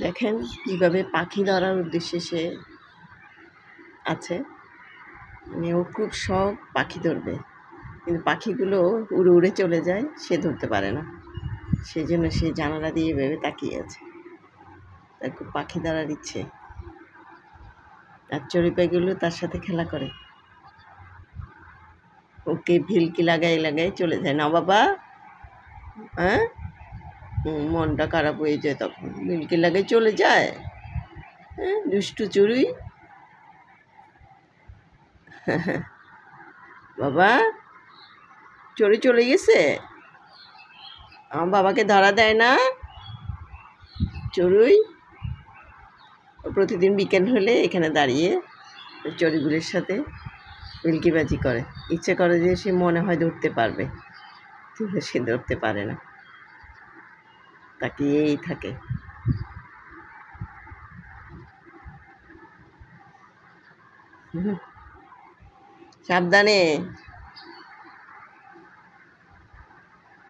দেখেন কীভাবে পাখি ধরার উদ্দেশ্যে সে আছে। মানে ও খুব শখ পাখি ধরবে, কিন্তু পাখিগুলো উড়ে উড়ে চলে যায়, সে ধরতে পারে না। সেই জন্য সে জানালা দিয়ে ভেবে তাকিয়ে আছে, তার খুব পাখি ধরার ইচ্ছে। আর চড়ুইপাখিগুলো তার সাথে খেলা করে, ওকে ভিলকি লাগাই লাগাই চলে যায়। না বাবা, হ্যাঁ, মনটা খারাপ হয়ে যায় তখন, ভিলকি লাগাই চলে যায়। হ্যাঁ, দুষ্টু চড়ুই। বাবা, চড়ুই চলে গেছে, আমার বাবাকে ধরা দেয় না। চড়ুই প্রতিদিন বিকেল হলে এখানে দাঁড়িয়ে চড়ুইগুলির সাথে ভেলকিবাজি করে, ইচ্ছে করে যে সে মনে হয় ধরতে পারবে, কিন্তু সে ধরতে পারে না, তাকিয়েই থাকে। সাবধানে।